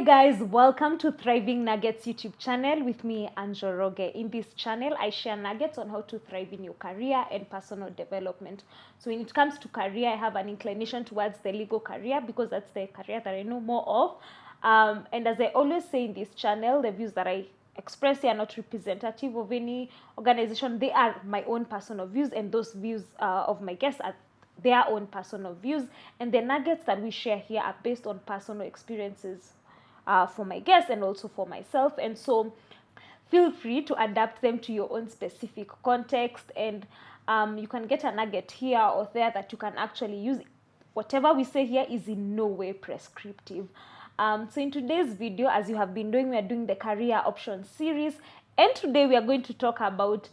guys, welcome to Thriving Nuggets YouTube channel with me, Anjoroge. In this channel, I share nuggets on how to thrive in your career and personal development. So when it comes to career, I have an inclination towards the legal career because that's the career that I know more of. And as I always say in this channel, the views that I express here are not representative of any organization. They are my own personal views, and those views of my guests are their own personal views, and the nuggets that we share here are based on personal experiences for my guests and also for myself. And so feel free to adapt them to your own specific context, and you can get a nugget here or there that you can actually use. Whatever we say here is in no way prescriptive. So in today's video, as you have been doing, we are doing the career options series, and today we are going to talk about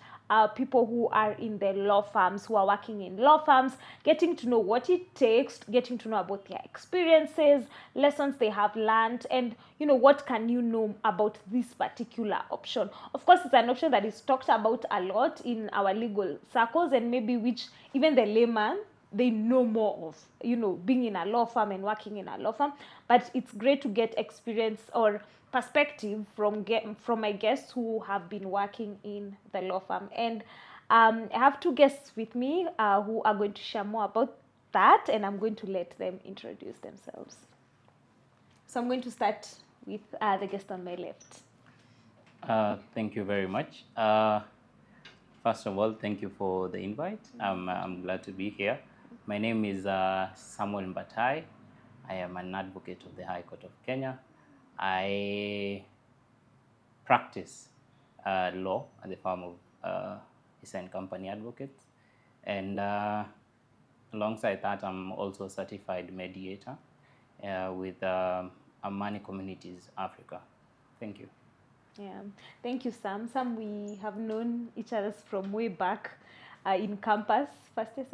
people who are in the law firms, who are working in law firms, getting to know what it takes, getting to know about their experiences, lessons they have learned, and what can you know about this particular option. Of course, it's an option that is talked about a lot in our legal circles, and maybe which even the layman, they know more of, being in a law firm and working in a law firm. But it's great to get experience or perspective from my guests who have been working in the law firm. And I have two guests with me who are going to share more about that, and I'm going to let them introduce themselves. So I'm going to start with the guest on my left. Thank you very much. First of all, thank you for the invite. I'm glad to be here. My name is Samuel Mbatai. I am an advocate of the High Court of Kenya. I practice law at the firm of Design Company Advocates. And alongside that, I'm also a certified mediator with Amani Communities Africa. Thank you. Yeah, thank you, Sam. Sam, we have known each other from way back in campus, first year,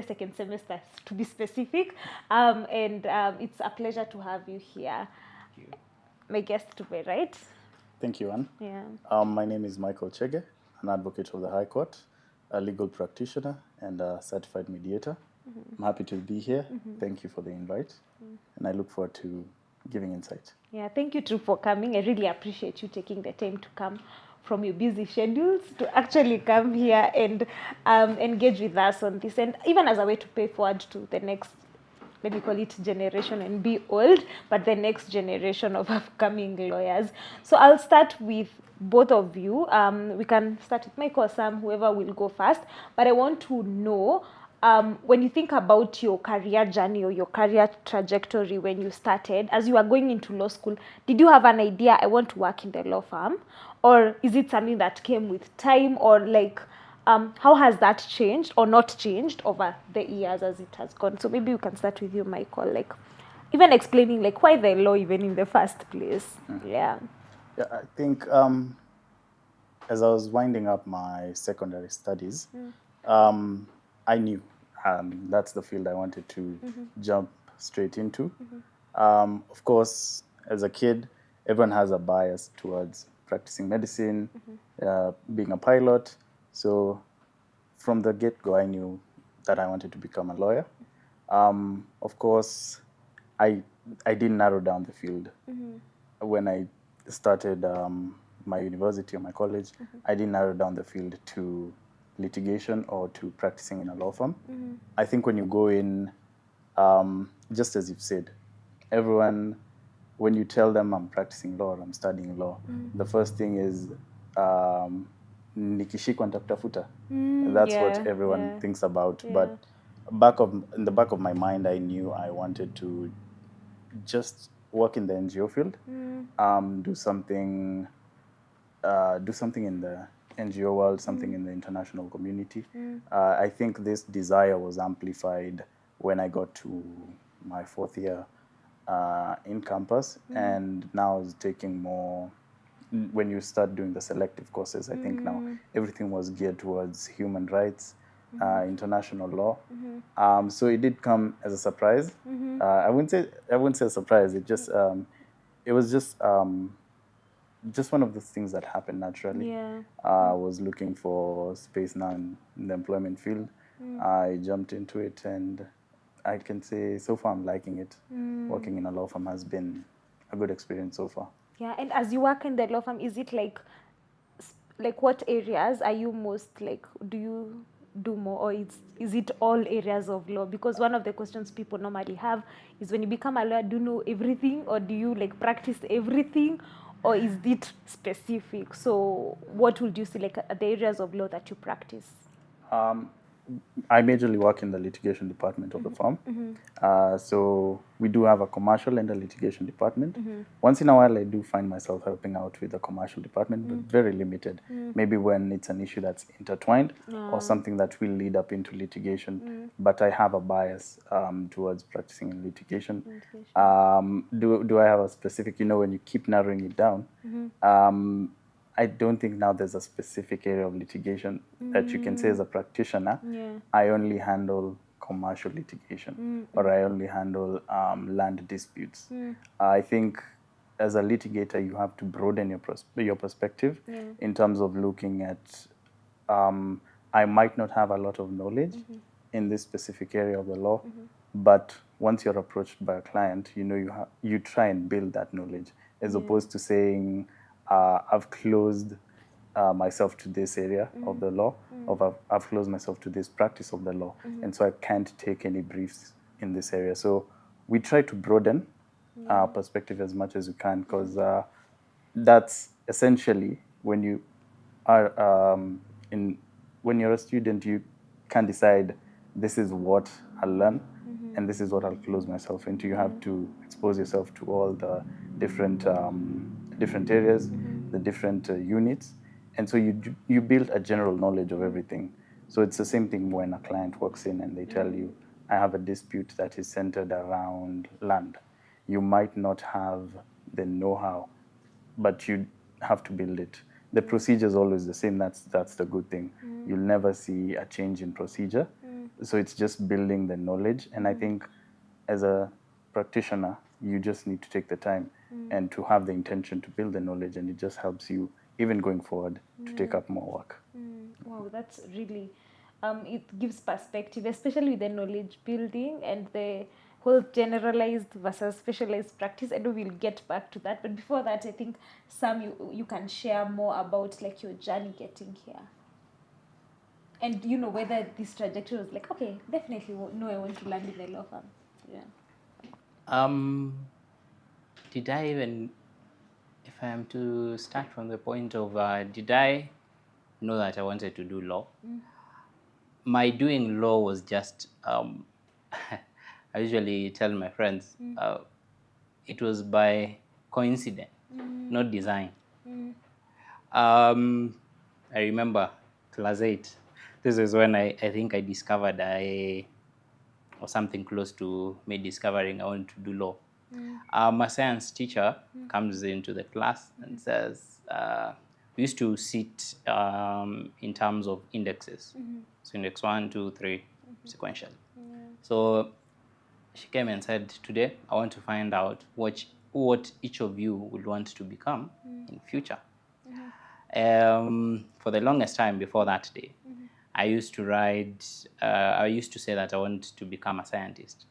second semester, to be specific. And it's a pleasure to have you here. Thank you. My guest to my right. Thank you, Anne. Yeah. My name is Michael Chege, an advocate of the High Court, a legal practitioner, and a certified mediator. I'm happy to be here. Thank you for the invite, and I look forward to giving insight. Yeah, thank you too for coming. I really appreciate you taking the time to come from your busy schedules to actually come here and engage with us on this, and even as a way to pay forward to the next, let me call it generation and be old, but the next generation of upcoming lawyers. So I'll start with both of you. We can start with Michael or Sam, whoever will go first, but I want to know, when you think about your career journey or your career trajectory when you started, as you were going into law school, did you have an idea, I want to work in the law firm? Or is it something that came with time? Or how has that changed or not changed over the years as it has gone? So maybe we can start with you, Michael, even explaining why the law even in the first place. Yeah, I think as I was winding up my secondary studies, I knew that's the field I wanted to jump straight into. Of course, as a kid, everyone has a bias towards practicing medicine, being a pilot. So from the get-go, I knew that I wanted to become a lawyer. Of course, I didn't narrow down the field. When I started my university or my college, I didn't narrow down the field to litigation or to practicing in a law firm. I think when you go in, just as you've said, everyone, when you tell them I'm practicing law or I'm studying law, the first thing is nikishikwa nitakutafuta. That's what everyone thinks about. But in the back of my mind, I knew I wanted to just work in the NGO field, do something in the NGO world, something in the international community. I think this desire was amplified when I got to my fourth year in campus, and now is taking more. When you start doing the selective courses, I think now everything was geared towards human rights, international law. So it did come as a surprise. I wouldn't say a surprise. It just it was just one of those things that happened naturally. Yeah. I was looking for space now in the employment field. I jumped into it, and I can say so far I'm liking it. Working in a law firm has been a good experience so far. Yeah, and as you work in the law firm, is it like what areas are you most like, do you do more, or is it all areas of law? Because one of the questions people normally have is, when you become a lawyer, do you know everything, or do you like practice everything, or is it specific? So what would you say like are the areas of law that you practice? I majorly work in the litigation department of the firm. So we do have a commercial and a litigation department. Once in a while, I do find myself helping out with the commercial department, but very limited. Maybe when it's an issue that's intertwined or something that will lead up into litigation. But I have a bias towards practicing in litigation. Do I have a specific, when you keep narrowing it down, I don't think now there's a specific area of litigation that you can say as a practitioner, I only handle commercial litigation or I only handle land disputes. I think as a litigator, you have to broaden your perspective in terms of looking at, I might not have a lot of knowledge in this specific area of the law, but once you're approached by a client, you try and build that knowledge, as opposed to saying, I've closed myself to this area of the law, or I've closed myself to this practice of the law, and so I can't take any briefs in this area. So we try to broaden our perspective as much as we can, because that's essentially when you are when you're a student, you can decide, this is what I'll learn and this is what I'll close myself into. You have to expose yourself to all the different areas, the different units, and so you build a general knowledge of everything. So it's the same thing when a client walks in and they tell you, I have a dispute that is centered around land. You might not have the know-how, but you have to build it. The procedure is always the same. That's the good thing. You'll never see a change in procedure. So it's just building the knowledge. And I think as a practitioner, you just need to take the time and to have the intention to build the knowledge, and it just helps you even going forward to take up more work. Wow, that's really, it gives perspective, especially with the knowledge building and the whole generalized versus specialized practice. I know we'll get back to that, but before that, I think Sam, you can share more about like your journey getting here, and whether this trajectory was like, okay, definitely no, I want to land in the law firm. Did I even, if I am to start from the point of, did I know that I wanted to do law? My doing law was just, I usually tell my friends, it was by coincidence, not design. I remember class 8. This is when I think I discovered or something close to me discovering I want to do law. My science teacher comes into the class and says, we used to sit in terms of indexes. So index 1, 2, 3, sequentially. So she came and said, today I want to find out what each of you would want to become in future. For the longest time before that day, I used to say that I want to become a scientist.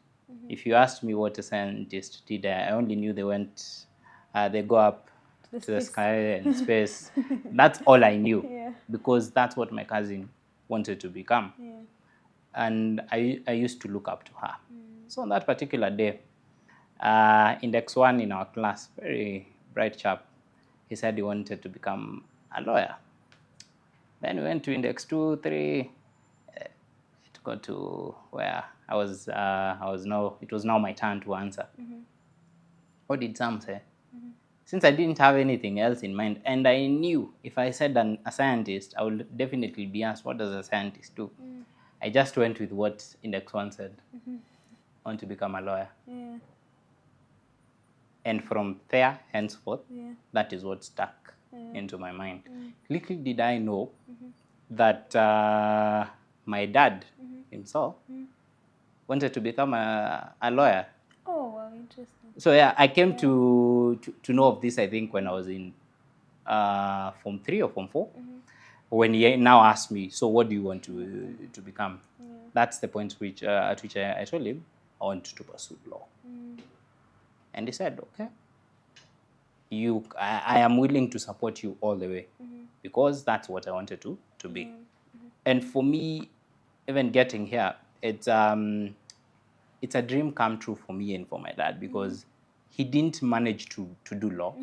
If you asked me what a scientist did, I only knew they go up to the sky and space. That's all I knew, because that's what my cousin wanted to become. And I used to look up to her. So on that particular day, index 1 in our class, very bright chap, he said he wanted to become a lawyer. Then we went to index 2, 3, to go to where I was now, it was now my turn to answer. What did Sam say? Since I didn't have anything else in mind, and I knew if I said a scientist, I would definitely be asked, what does a scientist do? I just went with what index 1 said. I want to become a lawyer. And from there, henceforth, that is what stuck into my mind. Little did I know that my dad himself wanted to become a lawyer. Oh, wow, interesting. So yeah, I came to know of this, I think, when I was in Form 3 or Form 4. When he now asked me, so what do you want to become? That's the point at which I told him, I want to pursue law. And he said, okay, I am willing to support you all the way, because that's what I wanted to be. And for me, even getting here, it's a dream come true for me and for my dad, because he didn't manage to do law.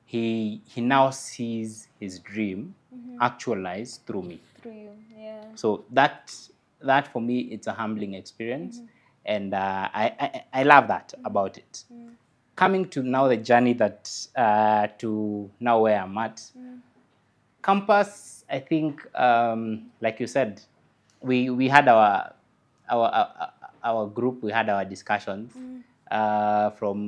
He now sees his dream actualized through me. Through you, yeah. So that for me, it's a humbling experience, and I love that about it. Coming to now the journey that to now where I'm at, campus. I think, like you said, we had our group. We had our discussions from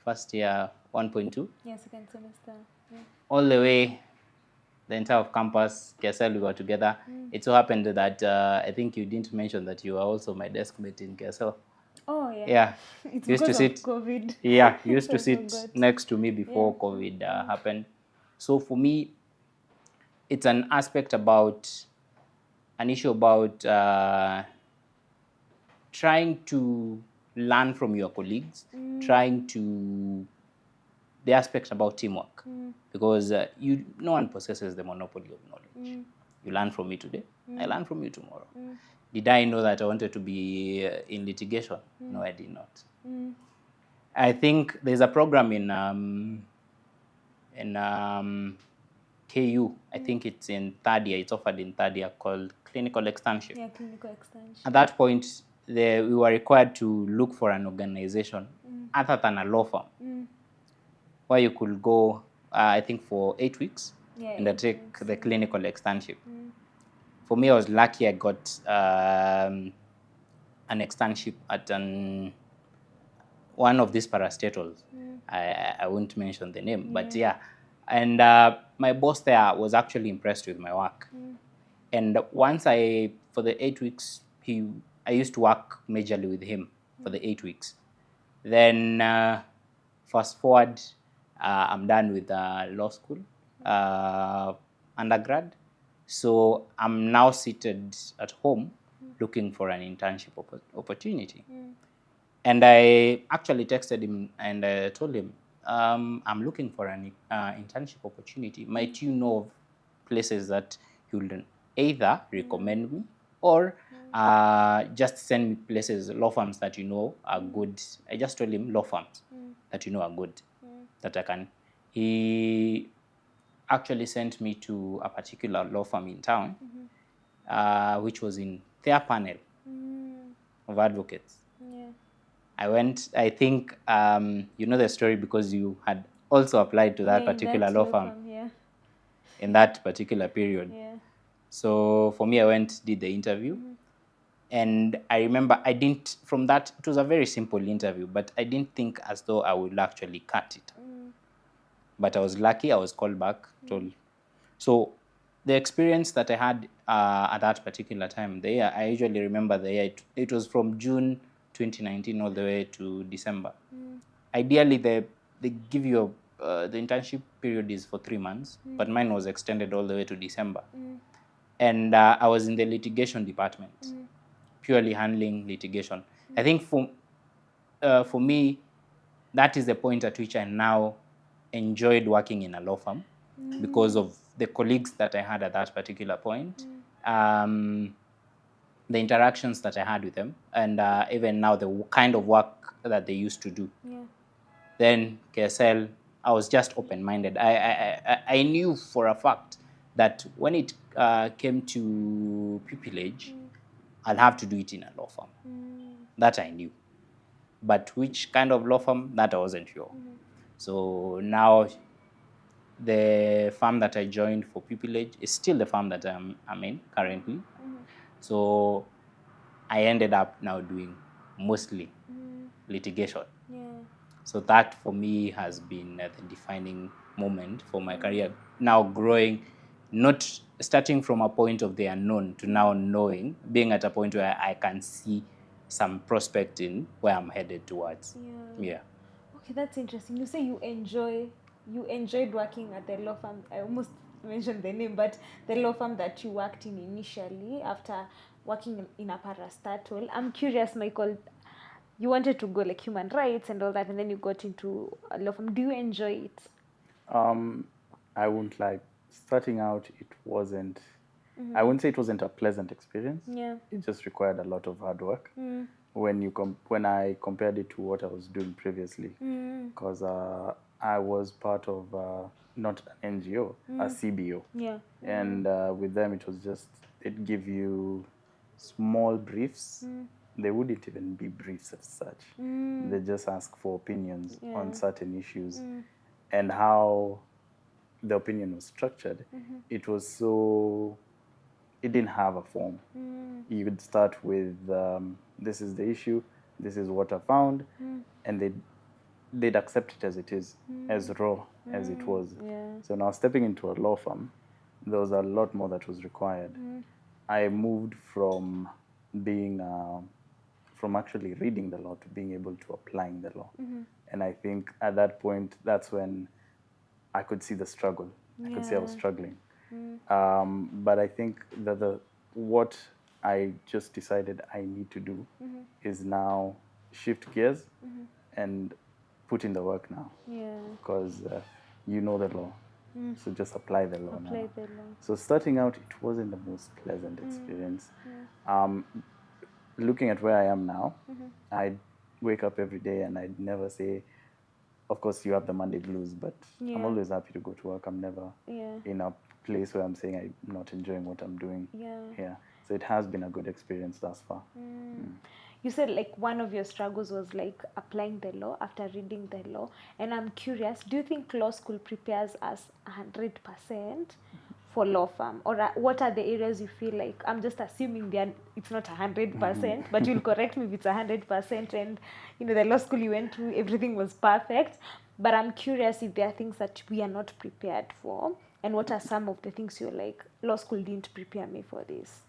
first year 1.2. Yeah, second semester. Yeah. All the way, the entire of campus, KSL, we were together. It so happened that I think you didn't mention that you are also my desk mate in KSL. Oh, yeah. Yeah. It's Used to because sit, of COVID. yeah, you used to I sit forgot. next to me before COVID happened. So for me, it's an issue about trying to learn from your colleagues, trying to the aspects about teamwork, because no one possesses the monopoly of knowledge. You learn from me today, I learn from you tomorrow. Did I know that I wanted to be in litigation? No, I did not. I think there's a program in KU. I think it's in third year. It's offered in third year, called clinical externship. Yeah, clinical extension. At that point, we were required to look for an organization other than a law firm, where you could go, I think, for 8 weeks, and take the clinical externship. For me, I was lucky. I got an externship at one of these parastatals. I won't mention the name, but yeah. And my boss there was actually impressed with my work. And once for the 8 weeks, I used to work majorly with him for the 8 weeks. Then fast forward, I'm done with law school, undergrad. So I'm now seated at home looking for an internship opportunity. And I actually texted him and I told him, I'm looking for an internship opportunity. Might you know of places that you will either recommend me, or just send me places, law firms that you know are good? I just told him law firms that you know are good, that I can. He actually sent me to a particular law firm in town, which was in their panel of advocates. Yeah. I went, I think, you know the story because you had also applied to that particular law firm in that particular period. Yeah. So for me, I went, did the interview. And I remember from that, it was a very simple interview, but I didn't think as though I would actually cut it. But I was lucky, I was called back. So the experience that I had at that particular time, I usually remember the year, it was from June 2019 all the way to December. Ideally, they give you the internship period is for 3 months, but mine was extended all the way to December. And I was in the litigation department, purely handling litigation. I think for me, that is the point at which I now enjoyed working in a law firm because of the colleagues that I had at that particular point. The interactions that I had with them, and even now the kind of work that they used to do. Yeah. Then KSL, I was just open-minded. I knew for a fact that when it came to pupillage, I'll have to do it in a law firm. That I knew. But which kind of law firm, that I wasn't sure. So now the firm that I joined for pupillage is still the firm that I'm in currently. So I ended up now doing mostly litigation. Yeah. So that for me has been the defining moment for my career. Now growing, not starting from a point of the unknown to now knowing, being at a point where I can see some prospect in where I'm headed towards. Yeah. Okay, that's interesting. You say you enjoyed working at the law firm. I almost mentioned the name, but the law firm that you worked in initially after working in a parastatal. I'm curious, Michael, you wanted to go like human rights and all that, and then you got into a law firm. Do you enjoy it? I wouldn't lie. Starting out, it wasn't. I wouldn't say it wasn't a pleasant experience. Yeah. It just required a lot of hard work. When I compared it to what I was doing previously, because I was part of not an NGO, a CBO, Yeah. and with them it was just it give you small briefs. They wouldn't even be briefs as such. They just ask for opinions on certain issues, and how the opinion was structured. It was so it didn't have a form. You would start with this is the issue, this is what I found, and they'd accept it as it is, as raw as it was. Yeah. So now stepping into a law firm, there was a lot more that was required. I moved from being from actually reading the law to being able to applying the law. And I think at that point, that's when I could see the struggle. I could see I was struggling. But I think that what I just decided I need to do is now shift gears and put in the work now. Yeah. Because you know the law. So just apply the law Apply now. the law. So starting out, it wasn't the most pleasant experience. Looking at where I am now, I'd wake up every day and I'd never say, of course, you have the Monday blues, but I'm always happy to go to work. I'm never in a place where I'm saying I'm not enjoying what I'm doing here. So it has been a good experience thus far. You said like one of your struggles was like applying the law after reading the law, and I'm curious, do you think law school prepares us 100% for law firm, or what are the areas you feel like, I'm just assuming it's not 100%, but you'll correct me if it's 100%, and you know the law school you went through, everything was perfect, but I'm curious if there are things that we are not prepared for, and what are some of the things you're like, law school didn't prepare me for this?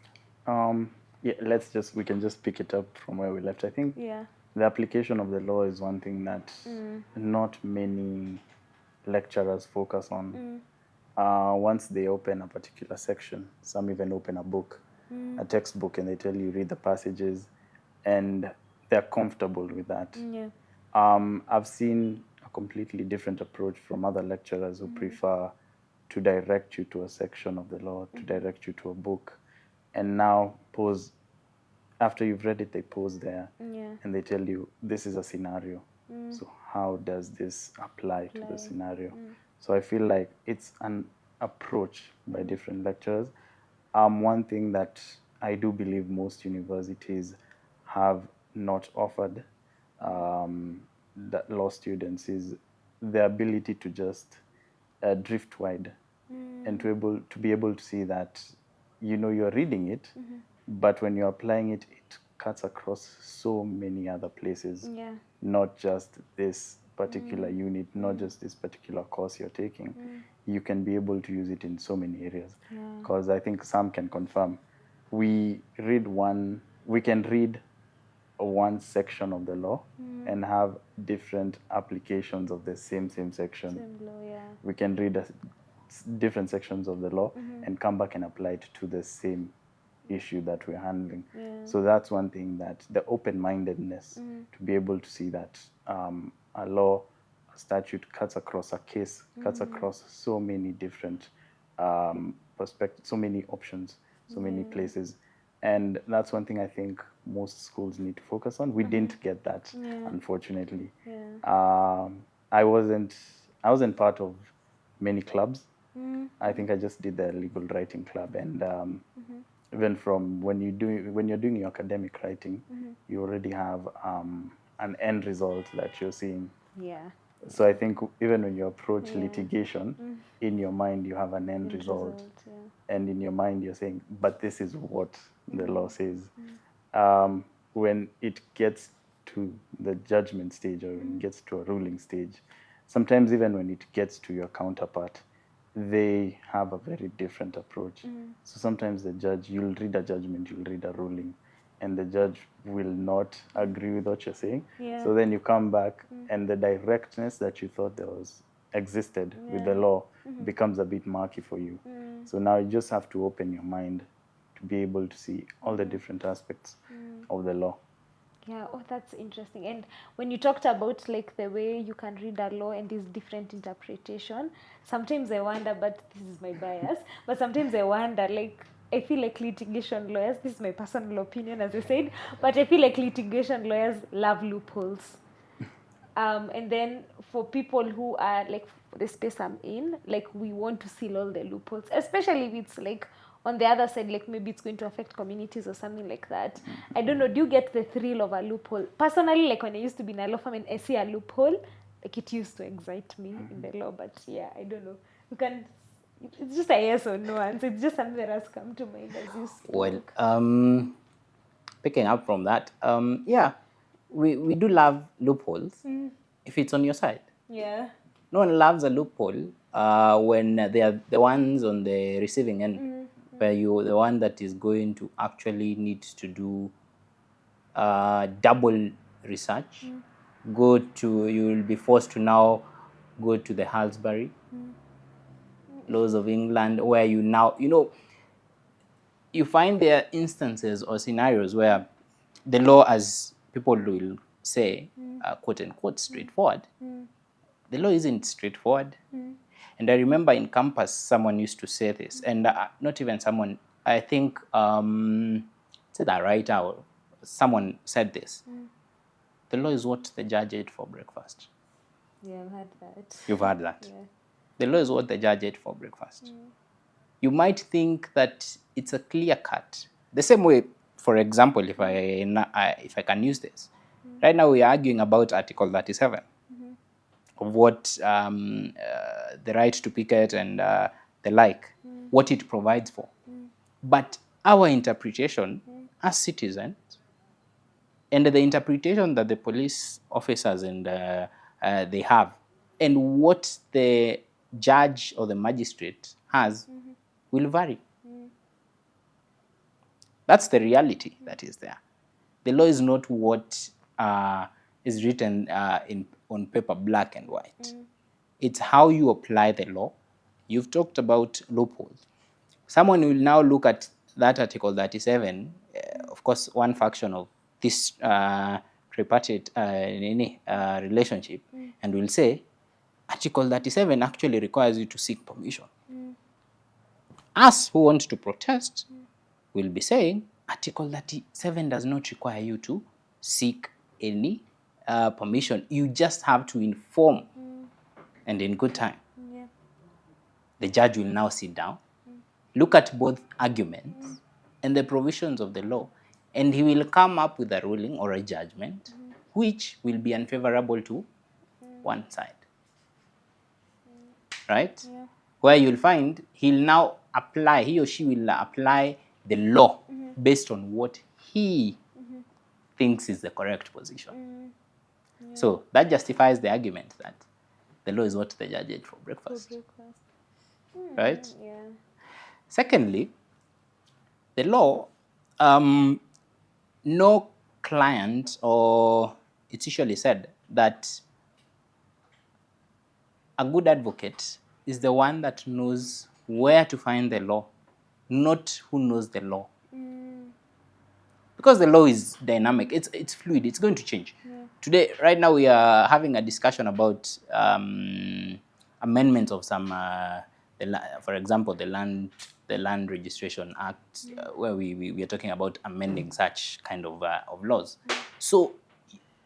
Yeah, we can just pick it up from where we left. I think the application of the law is one thing that not many lecturers focus on. Once they open a particular section, some even open a book, a textbook, and they tell you read the passages, and they're comfortable with that. I've seen a completely different approach from other lecturers who prefer to direct you to a section of the law, to direct you to a book, and now pause. After you've read it, they pause there, and they tell you, this is a scenario. So how does this apply to the scenario? So I feel like it's an approach by different lecturers. One thing that I do believe most universities have not offered that law students is the ability to just drift wide and to be able to see that, you know, you're reading it, but when you're applying it, it cuts across so many other places, not just this particular unit, not just this particular course you're taking. You can be able to use it in so many areas. Because I think Sam can confirm, we can read one section of the law and have different applications of the same section. Same law, We can read different sections of the law and come back and apply it to the same issue that we're handling. So that's one thing, that the open-mindedness to be able to see that a law, a statute cuts across a case, cuts across so many different perspectives, so many options, so many places. And that's one thing I think most schools need to focus on. We didn't get that, unfortunately. I wasn't part of many clubs. I think I just did the legal writing club, and even from when you're doing your academic writing, you already have an end result that you're seeing. So I think even when you approach litigation, in your mind you have an end result, and in your mind you're saying, but this is what the law says. When it gets to the judgment stage, or when it gets to a ruling stage, sometimes even when it gets to your counterpart, they have a very different approach. So sometimes the judge, you'll read a judgment, you'll read a ruling, and the judge will not agree with what you're saying. So then you come back, and the directness that you thought existed with the law becomes a bit murky for you. So now you just have to open your mind to be able to see all the different aspects of the law. Yeah, oh, that's interesting. And when you talked about like the way you can read a law and this different interpretation, sometimes I wonder, but this is my bias, but sometimes I wonder, like, I feel like litigation lawyers, this is my personal opinion, as I said, but I feel like litigation lawyers love loopholes. And then for people who are like the space I'm in, like we want to seal all the loopholes, especially if it's like on the other side, like maybe it's going to affect communities or something like that. I don't know. Do you get the thrill of a loophole? Personally, like when I used to be in a law firm and I see a loophole, like it used to excite me in the law. But yeah, I don't know. You can. It's just a yes or no answer. It's just something that has come to mind as you speak. Well, picking up from that, yeah, we do love loopholes if it's on your side. Yeah. No one loves a loophole when they are the ones on the receiving end, where you're the one that is going to actually need to do double research. You will be forced to now go to the Halsbury laws of England, where you now, you find there are instances or scenarios where the law, as people will say, quote unquote, straightforward. The law isn't straightforward. And I remember in campus, someone used to say this, and not even someone, I think, said that right out. Someone said this. The law is what the judge ate for breakfast. Yeah, I've heard that. You've heard that. Yeah. The law is what the judge ate for breakfast. You might think that it's a clear cut. The same way, for example, if I can use this. Right now we are arguing about Article 37 of what the right to picket and the like, what it provides for. But our interpretation as citizens, and the interpretation that the police officers and they have, and what the judge or the magistrate has will vary. That's the reality that is there. The law is not what is written on paper, black and white. It's how you apply the law. You've talked about loopholes. Someone will now look at that Article 37, of course, one faction of this tripartite relationship, and will say, Article 37 actually requires you to seek permission. Us who want to protest will be saying, Article 37 does not require you to seek any permission. You just have to inform, and in good time. Yeah. The judge will now sit down, look at both arguments and the provisions of the law, and he will come up with a ruling or a judgment which will be unfavorable to one side. Right? Yeah. Where you'll find he or she will apply the law based on what he thinks is the correct position. Yeah. So that justifies the argument that the law is what the judge ate for breakfast. Right? Yeah. Secondly, the law, no client, or it's usually said that a good advocate is the one that knows where to find the law, not who knows the law. Because the law is dynamic, it's fluid, it's going to change. Yeah. Today, right now, we are having a discussion about amendments of some, for example, the Land Registration Act, where we are talking about amending such kind of laws. So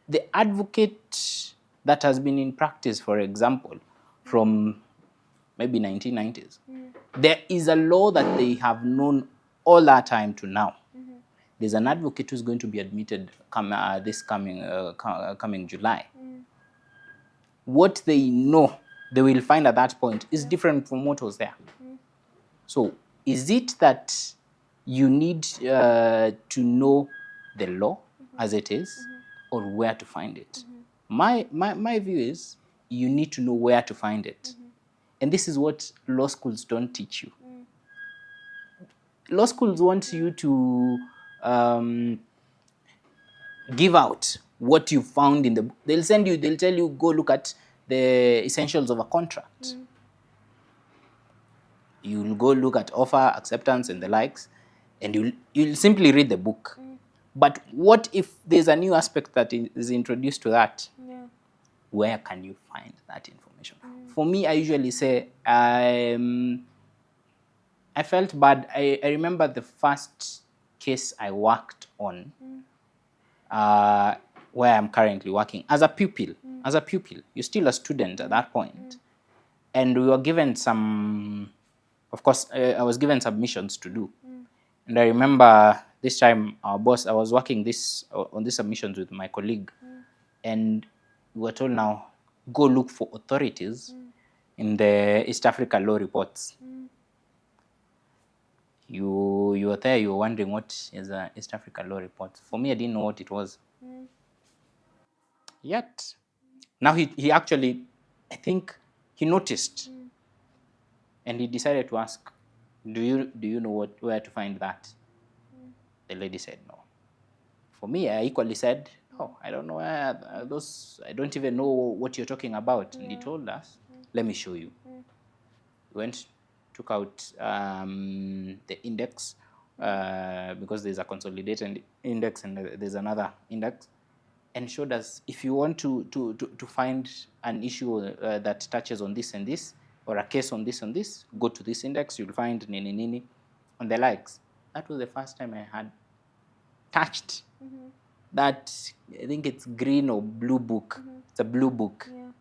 the advocate that has been in practice, for example, from maybe 1990s, there is a law that they have known all that time to now. There's an advocate who's going to be admitted this coming July. What they know, they will find at that point is different from what was there. So is it that you need to know the law as it is, or where to find it? My view is you need to know where to find it. And this is what law schools don't teach you. Law schools want you to give out what you found in the book. They'll tell you, go look at the essentials of a contract. You'll go look at offer, acceptance, and the likes, and you'll simply read the book. But what if there's a new aspect that is introduced to that? Yeah. Where can you find that information? For me, I usually say, I felt bad. I remember the first case I worked on, where I'm currently working as a pupil. As a pupil, you're still a student at that point. And we were given some, of course, I was given submissions to do. And I remember this time I was working on these submissions with my colleague. And we were told now, go look for authorities in the East Africa law reports. You were there, you were wondering what is a East Africa law report. For me, I didn't know what it was. Yet, now he actually, I think, he noticed. And he decided to ask, do you know where to find that? The lady said no. For me, I equally said, no, I don't know where those, I don't even know what you're talking about. And he told us, let me show you. We went, took out the index, because there's a consolidated index and there's another index, and showed us, if you want to find an issue that touches on this and this, or a case on this and this, go to this index, you'll find nini nini and the likes. That was the first time I had touched that. I think it's green or blue book. It's a blue book. Yeah.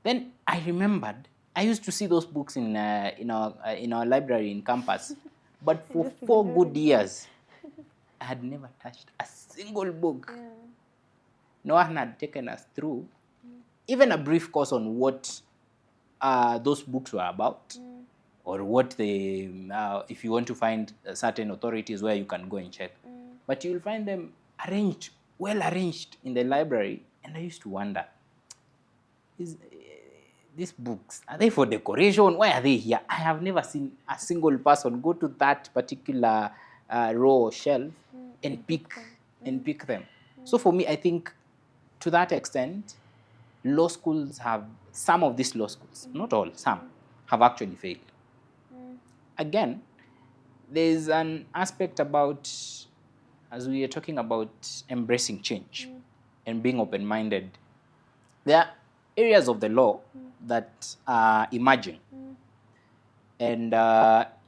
Then I remembered I used to see those books in our library in campus, but for 4 good years, I had never touched a single book. Yeah. No one had taken us through even a brief course on what those books were about, or what they, if you want to find certain authorities where you can go and check. But you'll find them arranged, well arranged in the library. And I used to wonder, these books, are they for decoration? Why are they here? I have never seen a single person go to that particular row or shelf and pick them. So for me, I think to that extent, law schools have, some of these law schools, not all, some, have actually failed. Again, there's an aspect about, as we are talking about embracing change and being open-minded, there are areas of the law that are emerging. And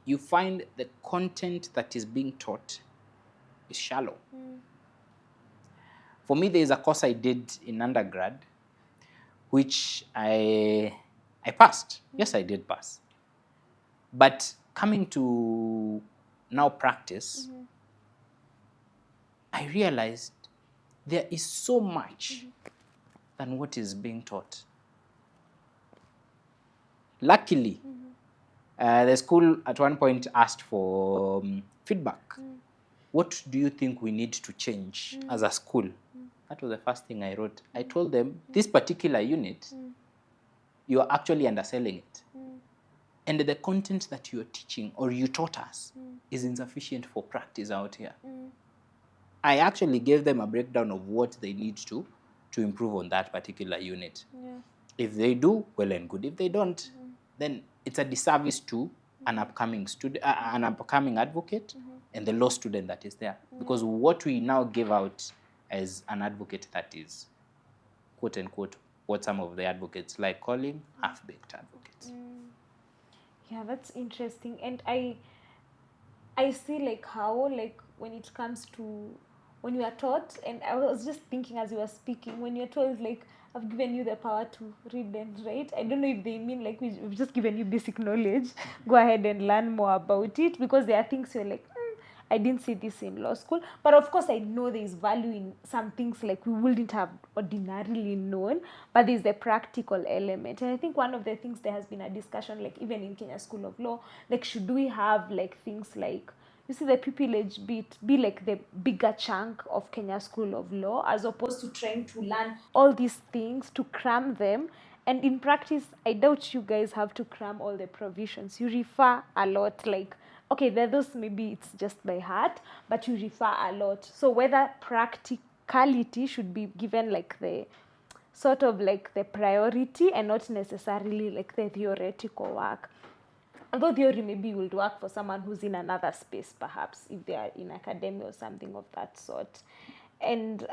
you find the content that is being taught is shallow. For me, there's a course I did in undergrad, which I passed. Yes, I did pass. But coming to now practice, I realized there is so much than what is being taught. Luckily, the school at one point asked for feedback. What do you think we need to change as a school? That was the first thing I wrote. I told them, this particular unit, you are actually underselling it. And the content that you are teaching or you taught us is insufficient for practice out here. I actually gave them a breakdown of what they need to improve on that particular unit. If they do, well and good. If they don't, then it's a disservice to an upcoming student, an upcoming advocate, and the law student that is there. Because what we now give out as an advocate, that is, quote unquote, what some of the advocates like calling half-baked advocates. Yeah, that's interesting. And I see like how, like, when it comes to when you are taught, and I was just thinking as you were speaking, when you're told, like, I've given you the power to read and write, I don't know if they mean like we've just given you basic knowledge, go ahead and learn more about it, because there are things you're like, I didn't see this in law school. But of course, I know there's value in some things like we wouldn't have ordinarily known, but there's the practical element. And I think one of the things, there has been a discussion, like even in Kenya School of Law, like, should we have like things like, you see, the pupillage bit be like the bigger chunk of Kenya School of Law, as opposed to trying to learn all these things to cram them. And in practice, I doubt you guys have to cram all the provisions. You refer a lot, like, okay, there are those, maybe it's just by heart, but you refer a lot. So whether practicality should be given like the sort of like the priority, and not necessarily like the theoretical work. although theory maybe would work for someone who's in another space, perhaps if they are in academia or something of that sort. And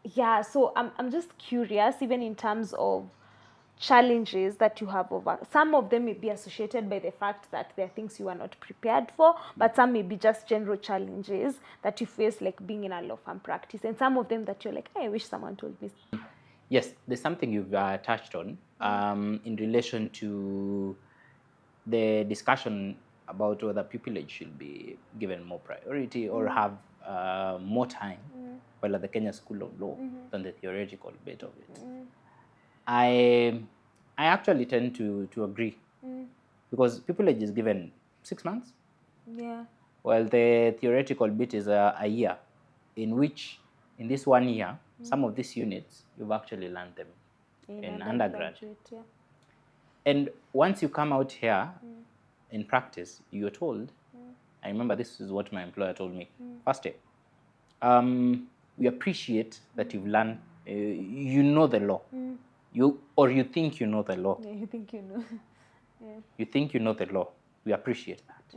yeah, so I'm just curious, even in terms of challenges that you have over, some of them may be associated by the fact that there are things you are not prepared for, but some may be just general challenges that you face, like being in a law firm practice, and some of them that you're like, hey, I wish someone told me. Yes, there's something you've touched on in relation to the discussion about whether pupillage should be given more priority or have more time while at the Kenya School of Law than the theoretical bit of it. I actually tend to agree because pupillage is given 6 months, Yeah. while the theoretical bit is a year, in which in this 1 year, some of these units, you've actually learned them in undergrad. Yeah. And once you come out here in practice, you're told, I remember this is what my employer told me, first day, we appreciate that you've learned, you know the law. You think you know the law. Yeah, you think you know. Yeah. You think you know the law. We appreciate that.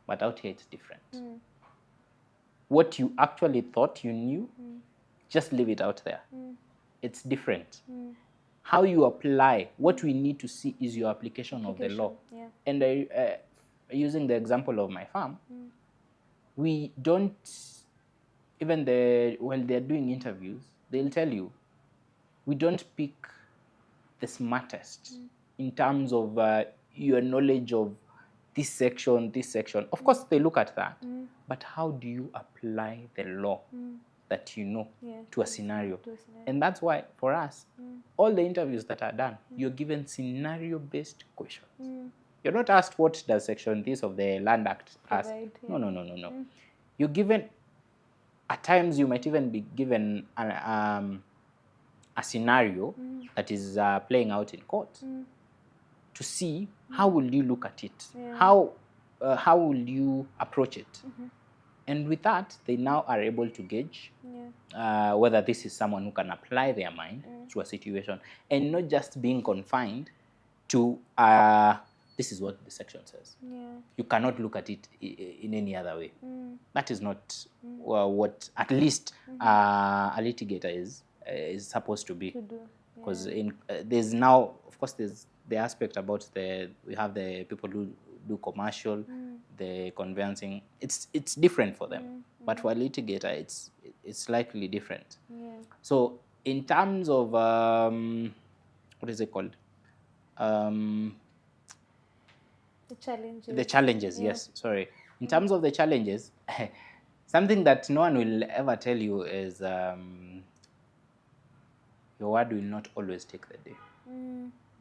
But out here it's different. What you actually thought you knew, just leave it out there. It's different. How you apply, what we need to see is your application of the law. Yeah. And using the example of my firm, we don't, even when they're doing interviews, they'll tell you, we don't pick the smartest in terms of your knowledge of this section, this section. Of course, they look at that, but how do you apply the law that you know to a scenario? And that's why, for us, all the interviews that are done, you're given scenario-based questions. You're not asked what does section this of the Land Act ask. No. You're given, at times you might even be given a scenario that is playing out in court to see how will you look at it, how will you approach it. And with that, they now are able to gauge whether this is someone who can apply their mind to a situation and not just being confined to this is what the section says. You cannot look at it in any other way. That is not what at least a litigator is supposed to be. Because there's now, of course, there's the aspect about we have the people who do commercial, the conveyancing. It's different for them, but for a litigator, it's slightly different. So in terms of what is it called? The challenges. The challenges, yes. Sorry. In terms of the challenges, something that no one will ever tell you is your word will not always take the day.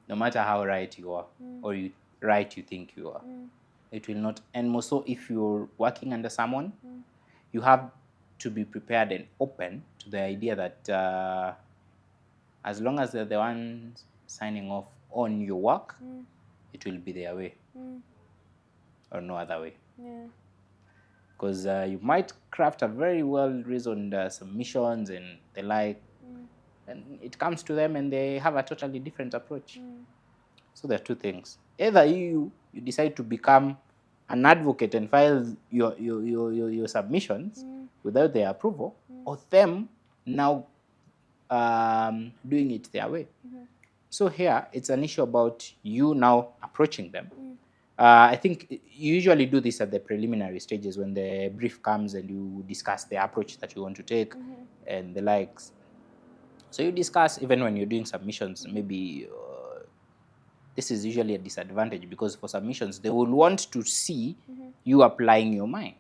No matter how right you are or you think you are. It will not. And more so if you're working under someone, you have to be prepared and open to the idea that as long as they're the ones signing off on your work, it will be their way or no other way. Because you might craft a very well-reasoned submissions and the like, and it comes to them and they have a totally different approach. So there are two things. Either you decide to become an advocate and file your submissions without their approval, or them now doing it their way. So here, it's an issue about you now approaching them. I think you usually do this at the preliminary stages when the brief comes and you discuss the approach that you want to take and the likes. So you discuss, even when you're doing submissions, maybe this is usually a disadvantage because for submissions, they will want to see you applying your mind.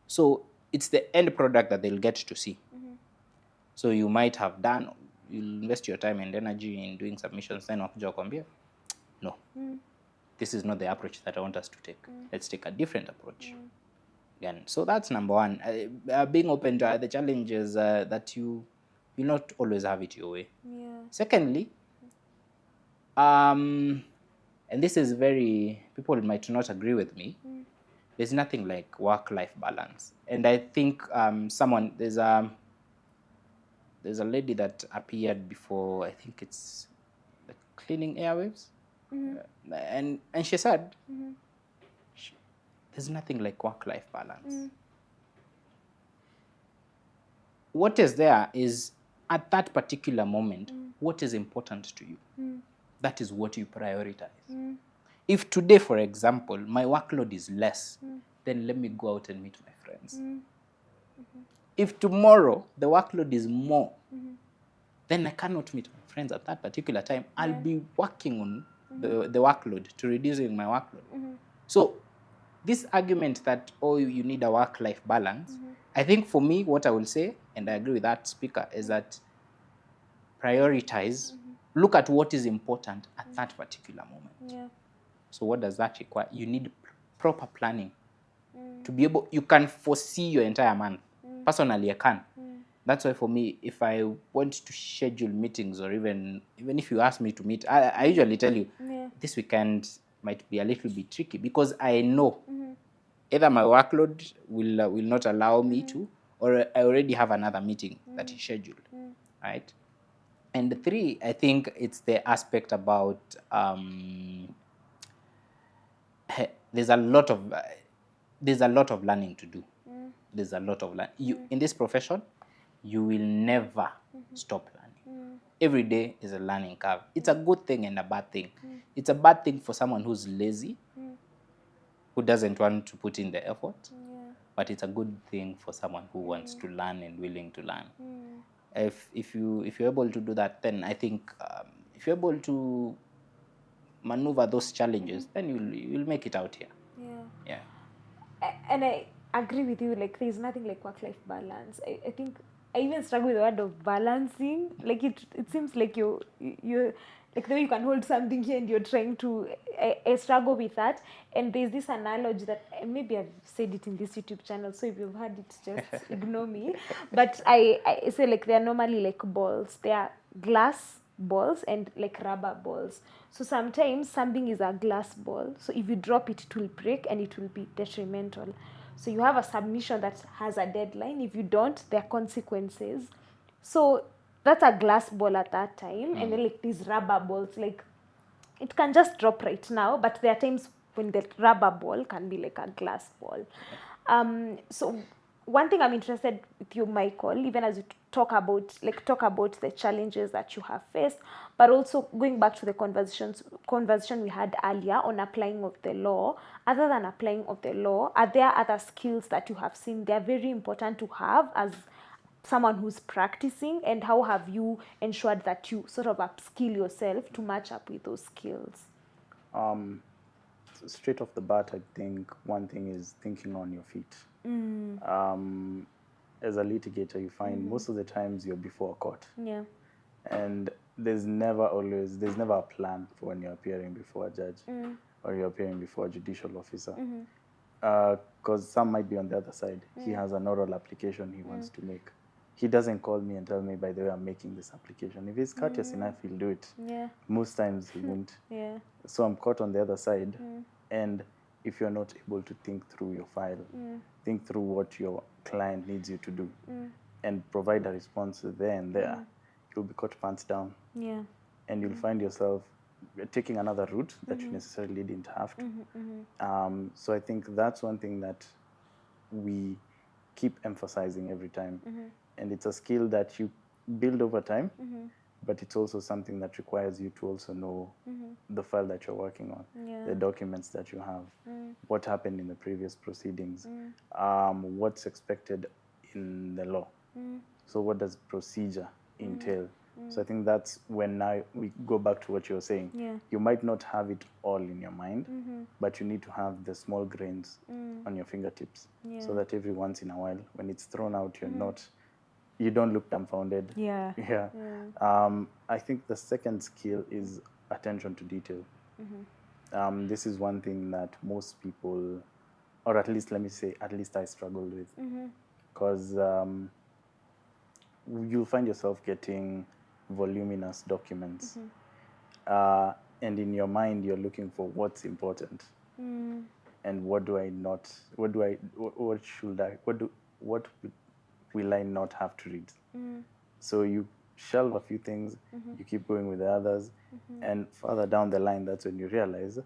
So it's the end product that they'll get to see. So you might have done, you'll invest your time and energy in doing submissions, then wakuja wakwambia, no, this is not the approach that I want us to take. Let's take a different approach. Again, so that's number one. Being open to the challenges that you not always have it your way. Secondly, and this is people might not agree with me, there's nothing like work-life balance. And I think there's a lady that appeared before, I think it's the Cleaning Airwaves, and she said, there's nothing like work-life balance. What is there is, at that particular moment, what is important to you. That is what you prioritize. If today, for example, my workload is less, then let me go out and meet my friends. If tomorrow the workload is more, then I cannot meet my friends at that particular time. I'll be working on the workload to reducing my workload. So this argument that, oh, you need a work-life balance, I think for me, what I will say, and I agree with that speaker, is that prioritize, look at what is important at that particular moment. So what does that require? You need proper planning to be able, you can foresee your entire month. Personally, I can. That's why for me, if I want to schedule meetings, or even if you ask me to meet, I usually tell you, this weekend might be a little bit tricky, because I know either my workload will not allow me to, or I already have another meeting that is scheduled, right? And 3, I think it's the aspect about there's a lot of learning to do. There's a lot of learning. In this profession, you will never stop learning. Every day is a learning curve. It's a good thing and a bad thing. It's a bad thing for someone who's lazy, who doesn't want to put in the effort, but it's a good thing for someone who wants to learn and willing to learn. If you're able to do that, then I think if you're able to maneuver those challenges, then you'll make it out here. Yeah. And I agree with you, like there's nothing like work-life balance. I think I even struggle with the word of balancing. Like it seems like you're like the way you can hold something here and you're trying to, I struggle with that. And there's this analogy that maybe I've said it in this YouTube channel, so if you've heard it, just ignore me. But I say, like, they're normally like balls. They are glass balls and like rubber balls. So sometimes something is a glass ball, so if you drop it, it will break and it will be detrimental. So you have a submission that has a deadline. If you don't, there are consequences. So that's a glass ball at that time. And then like these rubber balls, like it can just drop right now, but there are times when the rubber ball can be like a glass ball. So one thing I'm interested with you, Michael, even as you talk about the challenges that you have faced, but also going back to the conversation we had earlier on applying of the law. Other than applying of the law, are there other skills that you have seen they're very important to have as someone who's practicing, and how have you ensured that you sort of upskill yourself to match up with those skills? Straight off the bat, I think one thing is thinking on your feet. As a litigator, you find most of the times you're before a court. Yeah. And there's never a plan for when you're appearing before a judge or you're appearing before a judicial officer. Because some might be on the other side. He has an oral application he wants to make. He doesn't call me and tell me, by the way, I'm making this application. If he's courteous enough, he'll do it. Yeah. Most times he won't. Yeah. So I'm caught on the other side. And if you're not able to think through your file, think through what your client needs you to do, and provide a response there and there, you'll be caught pants down. Yeah. And you'll find yourself taking another route that you necessarily didn't have to. So I think that's one thing that we keep emphasizing every time. And it's a skill that you build over time, but it's also something that requires you to also know the file that you're working on, the documents that you have, what happened in the previous proceedings, what's expected in the law. So what does procedure entail? So I think that's when now we go back to what you were saying. Yeah. You might not have it all in your mind, but you need to have the small grains on your fingertips, so that every once in a while, when it's thrown out, you don't look dumbfounded. Yeah. Yeah. I think the second skill is attention to detail. This is one thing that most people, or at least let me say, at least I struggled with, because you'll find yourself getting voluminous documents, and in your mind you're looking for what's important, and what will I not have to read. So you shelve a few things, you keep going with the others, and further down the line, that's when you realize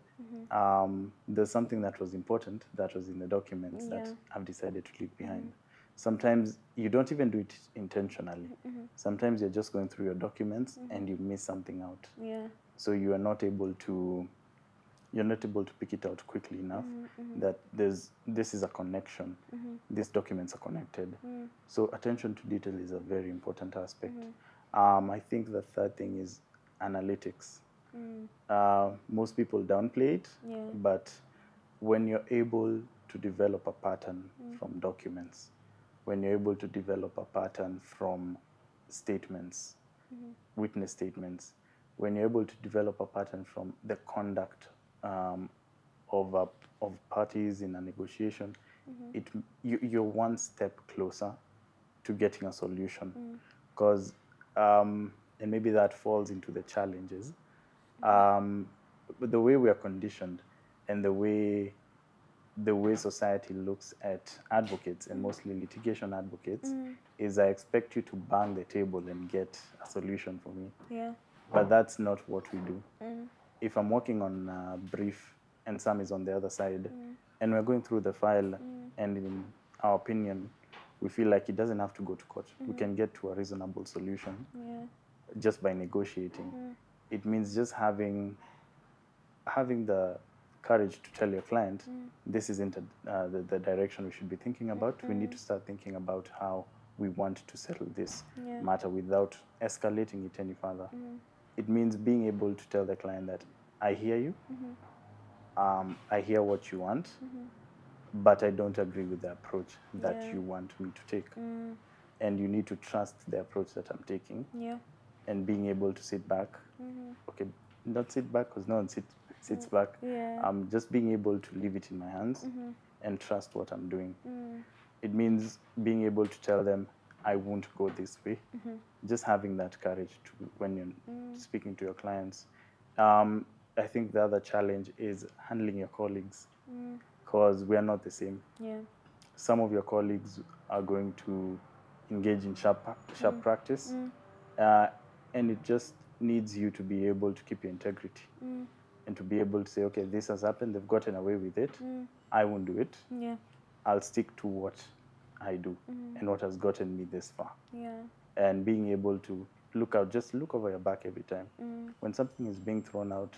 there's something that was important that was in the documents that Yeah. I've decided to leave behind. Sometimes you don't even do it intentionally. Sometimes you're just going through your documents and you miss something out. Yeah. So you are not able to pick it out quickly enough that this is a connection. These documents are connected. So attention to detail is a very important aspect. I think the third thing is analytics. Most people downplay it, Yeah. but when you're able to develop a pattern from documents, when you're able to develop a pattern from statements, witness statements, when you're able to develop a pattern from the conduct of parties in a negotiation, you're one step closer to getting a solution. Because, and maybe that falls into the challenges, but the way we are conditioned and the way society looks at advocates, and mostly litigation advocates, is I expect you to bang the table and get a solution for me. Yeah. But that's not what we do. If I'm working on a brief and Sam is on the other side, and we're going through the file, and in our opinion, we feel like it doesn't have to go to court. We can get to a reasonable solution just by negotiating. It means just having the courage to tell your client, this isn't the direction we should be thinking about. We need to start thinking about how we want to settle this matter without escalating it any further. It means being able to tell the client that I hear you, I hear what you want, but I don't agree with the approach that you want me to take. And you need to trust the approach that I'm taking. Yeah. And being able to sit back. Okay, not sit back because no one sits back. Yeah. Just being able to leave it in my hands and trust what I'm doing. It means being able to tell them, I won't go this way. Just having that courage to when you're speaking to your clients. I think the other challenge is handling your colleagues, because we are not the same. Yeah. Some of your colleagues are going to engage in sharp practice, and it just needs you to be able to keep your integrity and to be able to say, okay, this has happened, they've gotten away with it, I won't do it. Yeah. I'll stick to what I do and what has gotten me this far. Yeah. And being able to just look over your back every time. When something is being thrown out,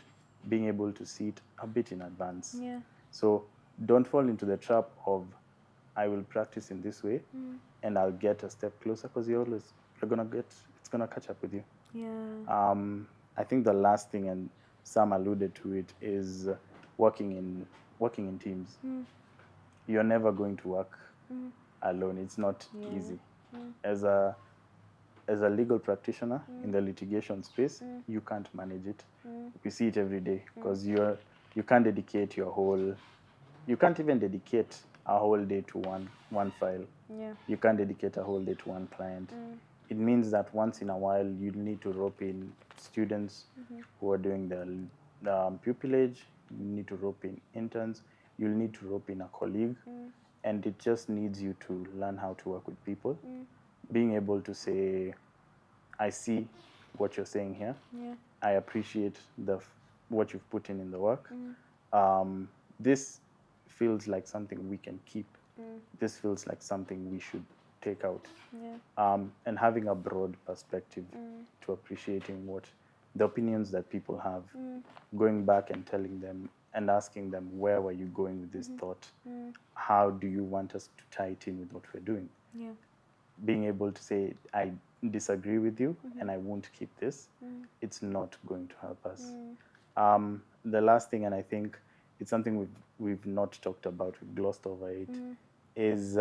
being able to see it a bit in advance. Yeah. So don't fall into the trap of, I will practice in this way and I'll get a step closer, because it's gonna catch up with you. Yeah. I think the last thing, and Sam alluded to it, is working in teams. You're never going to work alone. It's not easy. As a legal practitioner in the litigation space, you can't manage it. We see it every day, because you can't dedicate you can't even dedicate a whole day to one file. Yeah. You can't dedicate a whole day to one client. It means that once in a while you need to rope in students who are doing the pupillage. You need to rope in interns. You'll need to rope in a colleague, and it just needs you to learn how to work with people. Being able to say, I see what you're saying here. Yeah. I appreciate what you've put in the work. This feels like something we can keep. This feels like something we should take out. Yeah. And having a broad perspective to appreciating what the opinions that people have, going back and telling them and asking them, where were you going with this thought? How do you want us to tie it in with what we're doing? Yeah. Being able to say, I disagree with you and I won't keep this, it's not going to help us. The last thing, and I think it's something we've not talked about, we've glossed over it, is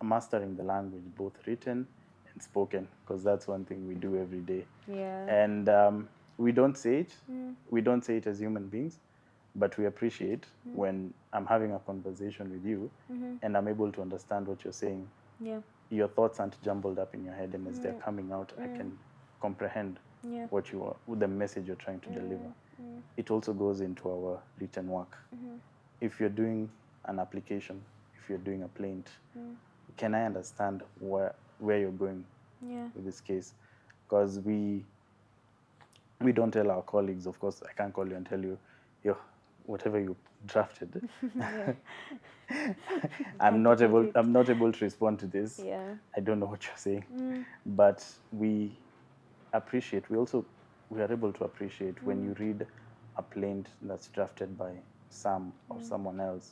mastering the language, both written and spoken, because that's one thing we do every day. Yeah. And we don't say it. We don't say it as human beings, but we appreciate when I'm having a conversation with you and I'm able to understand what you're saying. Yeah. Your thoughts aren't jumbled up in your head, and as they're coming out, I can comprehend what the message you're trying to deliver. It also goes into our written work. If you're doing an application, if you're doing a plaint, can I understand where you're going with this case? because we don't tell our colleagues. Of course, I can't call you and tell you, yo, whatever you drafted, I'm not able to respond to this. Yeah. I don't know what you're saying. But we appreciate. We are able to appreciate when you read a plaint that's drafted by Sam or someone else,